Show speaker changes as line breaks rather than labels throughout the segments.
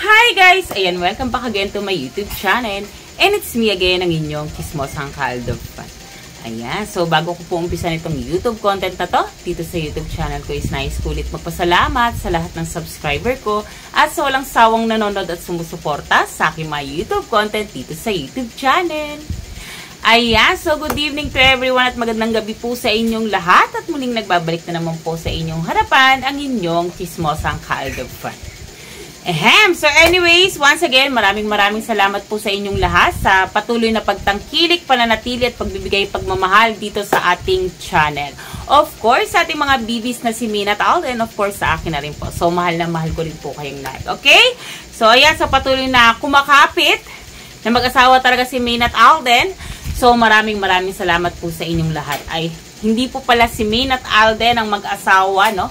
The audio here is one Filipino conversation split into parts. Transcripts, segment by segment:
Hi guys! Ayan, welcome back again to my YouTube channel. And it's me again, ang inyong Chismosang Kaldog Fan. Ayan, so bago ko po umpisa nitong YouTube content na to, dito sa YouTube channel ko is nais ko ulit magpasalamat sa lahat ng subscriber ko at sa walang sawang nanonood at sumusuporta sa aking mga YouTube content dito sa YouTube channel. Ayan, so good evening to everyone at magandang gabi po sa inyong lahat at muling nagbabalik na naman po sa inyong harapan ang inyong Chismosang Kaldog Fan. So anyways, once again, maraming salamat po sa inyong lahat sa patuloy na pagtangkilik, pananatili at pagbibigay pagmamahal dito sa ating channel. Of course, sa ating mga bibis na si Mina at Alden, of course, sa akin na rin po. So, mahal na mahal ko rin po kayong lahat. Okay? So, ayan, sa patuloy na kumakapit na mag-asawa talaga si Mina at Alden. So, maraming salamat po sa inyong lahat. Ay, hindi po pala si Mina at Alden ang mag-asawa, no?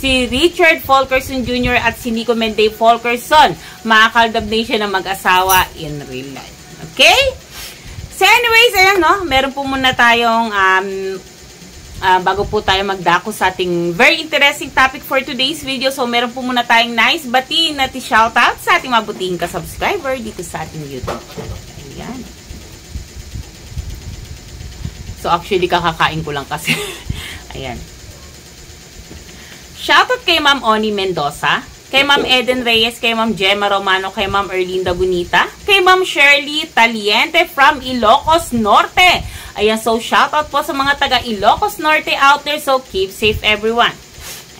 Si Richard Folkerson Jr. at si Nico Mendez Folkerson, mga Kaldab Nation na mag-asawa in real life. Okay? So anyways, ayan no, meron po muna tayong, bago po tayo magdako sa ating very interesting topic for today's video. So meron po muna tayong nice batiin at shoutout sa ating mabutihing ka-subscriber dito sa ating YouTube channel. Ayan. So actually, kakakain ko lang kasi. Ayan. Shoutout kay Ma'am Oni Mendoza, kay Ma'am Eden Reyes, kay Ma'am Gemma Romano, kay Ma'am Erlinda Bonita, kay Ma'am Shirley Taliente from Ilocos Norte. Ayan, so shoutout po sa mga taga Ilocos Norte out there. So keep safe everyone.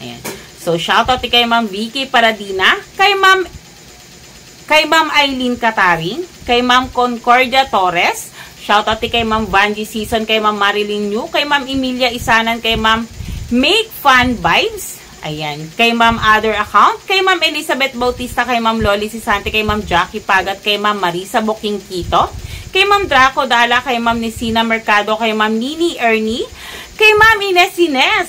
Ayan. So shoutout kay Ma'am Vicky Paradina, kay Ma'am Eileen Kataring, kay Ma'am Concordia Torres, shoutout kay Ma'am Vanji Season, kay Ma'am Marilyn New, kay Ma'am Emilia Isanan, kay Ma'am Make Fun Vibes. Ayan. Kay Ma'am Other Account, kay Ma'am Elizabeth Bautista, kay Ma'am Loli Sisante, kay Ma'am Jackie Pagat, kay Ma'am Marisa Bokingkito, kay Ma'am Draco Dala, kay Ma'am Nisina Mercado, kay Ma'am Nini Ernie, kay Ma'am Ines.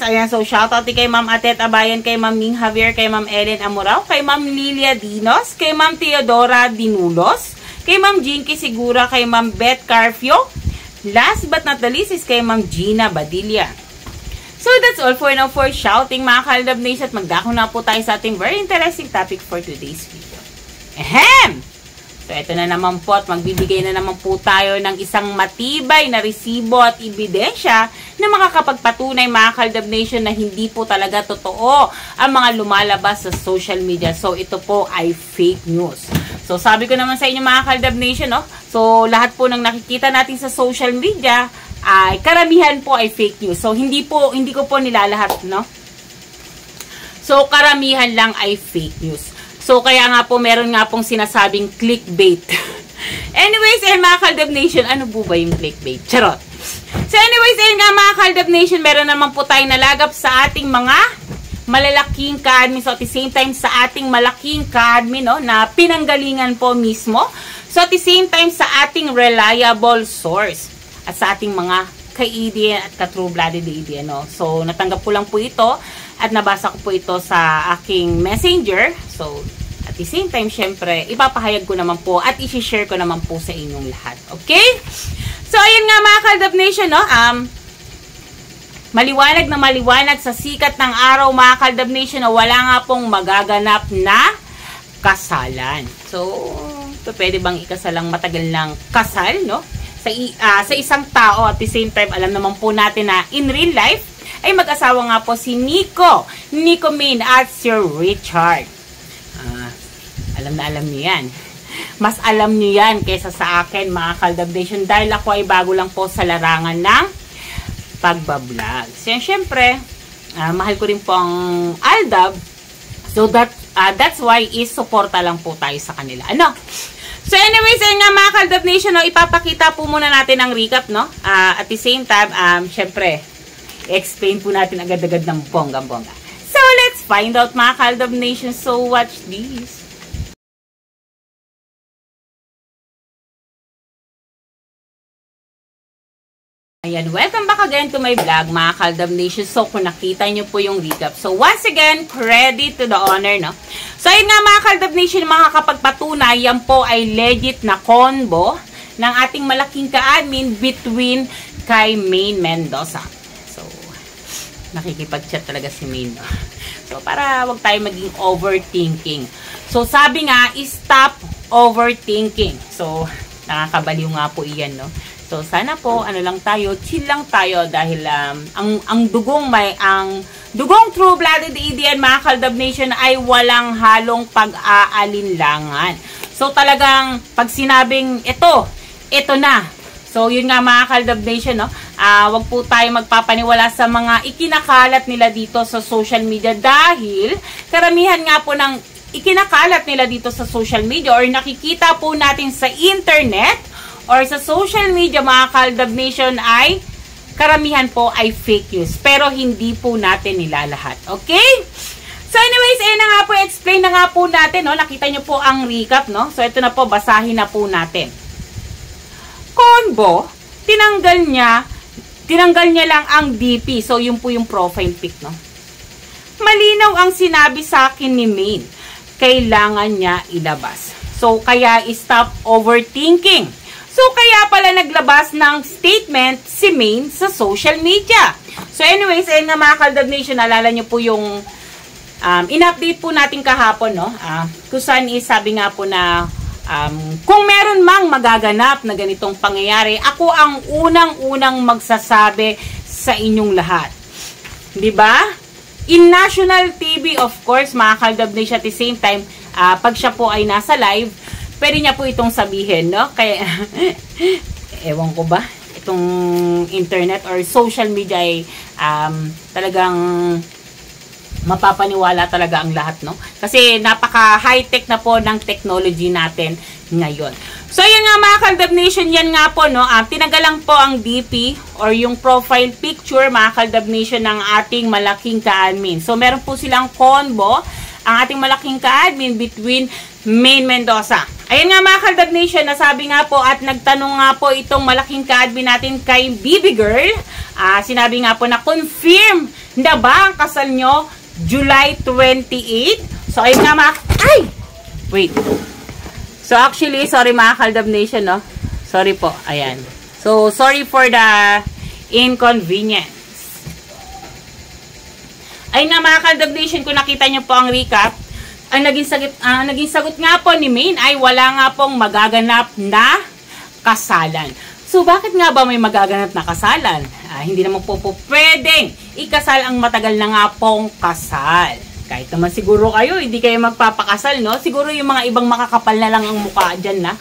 Ayan, so shoutout kay Ma'am Atet Abayan, kay Ma'am Ning Javier, kay Ma'am Ellen Amorao, kay Ma'am Lilia Dinos, kay Ma'am Teodora Dinulos, kay Ma'am Jinky Sigura, kay Ma'am Beth Carfio. Last but not the least is kay Ma'am Gina Badilla. So that's all for now for shouting mga Kaldab Nation at magdako na po tayo sa ating very interesting topic for today's video. So ito na naman po at magbibigay na naman po tayo ng isang matibay na resibo at ebidensya na makakapagpatunay mga Kaldab Nation na hindi po talaga totoo ang mga lumalabas sa social media. So ito po ay fake news. So sabi ko naman sa inyo mga Kaldab Nation, no? So lahat po ng nakikita natin sa social media ay karamihan po ay fake news. So hindi ko po nilalahat, no? So karamihan lang ay fake news. So kaya nga po meron nga pong sinasabing clickbait. Anyways, mga Kaldab Nation, ano po ba yung clickbait? Charot. So anyways, nga mga Kaldab Nation, meron naman po tayong nalagap sa ating mga malalaking ka-admin. So at the same time sa ating malaking ka-admin, no, na pinanggalingan po mismo. So at the same time sa ating reliable source. At sa ating mga ka-EDN at ka-true-blooded EDN. No? So, natanggap ko lang po ito at nabasa ko po ito sa aking messenger. So, at the same time, syempre, ipapahayag ko naman po at isi-share ko naman po sa inyong lahat. Okay? So, ayun nga mga Kaldab Nation, no? Maliwanag na maliwanag sa sikat ng araw mga Kaldab Nation na wala nga pong magaganap na kasalan. So, ito pwede bang ikasalang matagal ng kasal, no? Sa isang tao at the same time alam naman po natin na in real life ay mag-asawa nga po si Nico Min at Sir Richard. Alam na alam niyo yan. Mas alam niyo yan kaysa sa akin mga Kaldab Nation dahil ako ay bago lang po sa larangan ng pagbablog. So syempre, mahal ko rin po ang Aldab. So that's why is-suporta lang po tayo sa kanila. Ano? So anyways, ayun nga mga Kaldab Nation, no, ipapakita po muna natin ang recap, no? At the same time, syempre, explain po natin agad-agad ng bonggang-bongga. So let's find out mga Kaldab Nation. So watch this. Ayan, welcome back again to my vlog mga Kaldab Nation. So kung nakita nyo po yung recap. So once again, credit to the owner, no? So ayun nga mga Kaldab Nation, makakapagpatunay, yan po ay legit na combo ng ating malaking ka-admin between kay Maine Mendoza. So, nakikipag-chat talaga si Maine. So, para wag tayo maging overthinking. So, sabi nga, stop overthinking. So, nakakabaliw nga po iyan, no? So, sana po, ano lang tayo, chill lang tayo dahil ang dugong true-blooded ADN, mga Kaldab Nation, ay walang halong pag-aalinlangan. So, talagang, pag sinabing ito na. So, yun nga mga Kaldab Nation, no? Wag po tayo magpapaniwala sa mga ikinakalat nila dito sa social media dahil karamihan nga po ng ikinakalat nila dito sa social media or nakikita po natin sa internet or sa social media, mga Kaldab Nation, ay karamihan po ay fake news. Pero hindi po natin nilalahat. Okay? So anyways, ayun na nga po, explain na nga po natin, no? Nakita nyo po ang recap, no? So ito na po, basahin na po natin. Convo, tinanggal niya lang ang DP. So yun po yung profile pic, no? Malinaw ang sinabi sa akin ni Maine. Kailangan niya ilabas. So kaya stop overthinking. So, kaya pala naglabas ng statement si Maine sa social media. So, anyways, ayun nga mga Kaldab Nation, alala nyo po yung in-update po natin kahapon, no? Kung saan sabi nga po na kung meron mang magaganap na ganitong pangyayari, ako ang unang-unang magsasabi sa inyong lahat. Diba? In national TV, of course, mga Kaldab Nation, at the same time, pag siya po ay nasa live, pwede niya po itong sabihin, no? Kaya, ewan ko ba, itong internet or social media ay talagang mapapaniwala talaga ang lahat, no? Kasi napaka-high-tech na po ng technology natin ngayon. So, yan nga mga Kaldab Nation, yan nga po, no? Tinanggalan po ang DP or yung profile picture, mga Kaldab Nation, ng ating malaking ka-admin. So, meron po silang convo, ang ating malaking ka-admin between Maine Mendoza. Ayan nga mga Kaldab Nation, nasabi nga po at nagtanong nga po itong malaking ka-admin natin kay Bibi Girl. Sinabi nga po na confirm na ba ang kasal nyo July 28? So ayun nga mga... Ay! Wait. So actually, sorry mga Kaldab Nation, no? Sorry po. Ayan. So sorry for the inconvenience. Ayun nga mga Kaldab Nation, kung nakita nyo po ang recap, ang naging sagot nga po ni Maine ay wala nga pong magaganap na kasalan. So, bakit nga ba may magaganap na kasalan? Hindi naman po pwedeng ikasal ang matagal na nga pong kasal. Kahit naman siguro kayo, hindi kayo magpapakasal, no? Siguro yung mga ibang makakapal na lang ang mukha dyan na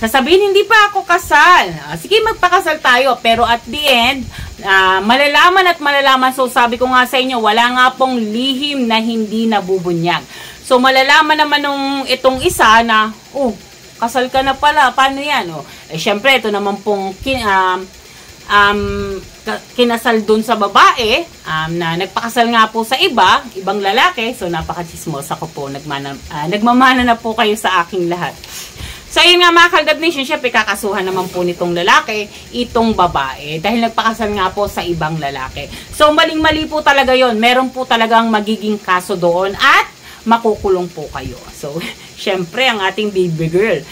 sasabihin, hindi pa ako kasal. Sige, magpakasal tayo. Pero at the end, malalaman at malalaman. So, sabi ko nga sa inyo, wala nga pong lihim na hindi nabubunyag. So, malalaman naman nung itong isa na, kasal ka na pala. Paano yan? Syempre, ito naman pong kinasal dun sa babae, na nagpakasal nga po sa ibang lalaki. So, napaka-chismosa ko po. Nagmamana na po kayo sa aking lahat. So, yun nga mga Kaldab Nation, syempre kakasuhan naman po nitong lalaki, itong babae, dahil nagpakasal nga po sa ibang lalaki. So, maling-mali po talaga yon. Meron po talagang magiging kaso doon at makukulong po kayo. So, syempre, ang ating baby girl,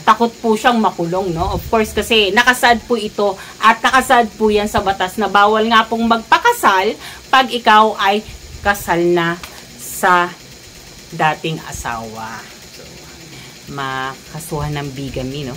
takot po siyang makulong, no? Of course, kasi nakasad po ito at nakasad po yan sa batas na bawal nga pong magpakasal pag ikaw ay kasal na sa dating asawa. Makasuhan ng bigamy, no?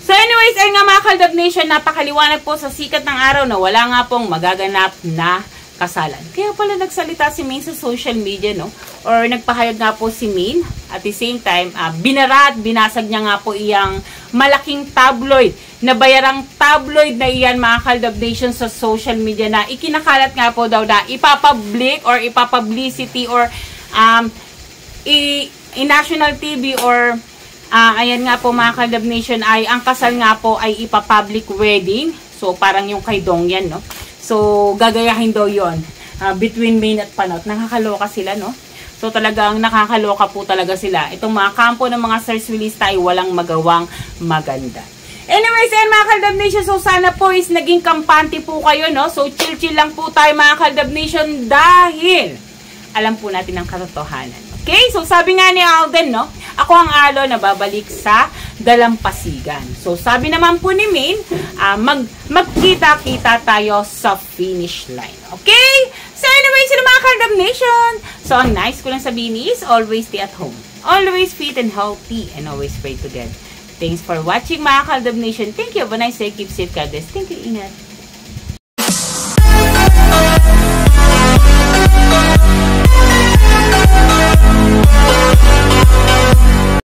So anyways, ay nga mga Kaldab Nation, napakaliwanag po sa sikat ng araw na wala nga pong magaganap na kasalan. Kaya pala nagsalita si Maine sa social media, no? Or nagpahayag nga po si Maine. At the same time, binara at binasag niya nga po iyang malaking tabloid, na bayarang tabloid na iyan mga Kaldab Nation sa social media na ikinakalat nga po daw na ipapublic or ipapublicity or national TV or ayan nga po mga Kaldab Nation ay ang kasal nga po ay ipa-public wedding. So parang yung kay Dongyan, no? So gagayahin daw yon between Maine at Panot. Nakakaloka sila, no? So talagang nakakaloka po talaga sila. Itong mga kampo ng mga Sarswillista ay walang magawang maganda. Anyways, ayan mga Kaldab Nation, so sana po is naging kampante po kayo, no? So chill-chill lang po tayo mga Kaldab Nation dahil alam po natin ang katotohanan. Okay, so sabi nga ni Alden, no? Ako ang alo na babalik sa dalampasigan. So sabi naman po ni Maine, magkita-kita tayo sa finish line. Okay? So anyway, sino mga Kaldab Kaldab Nation! So, ang nice ko lang sabihin is, always stay at home. Always fit and healthy, and always pray to God. Thanks for watching, mga Kaldab Nation. Thank you. Have a nice day. Keep safe, God bless. Thank you, ingat.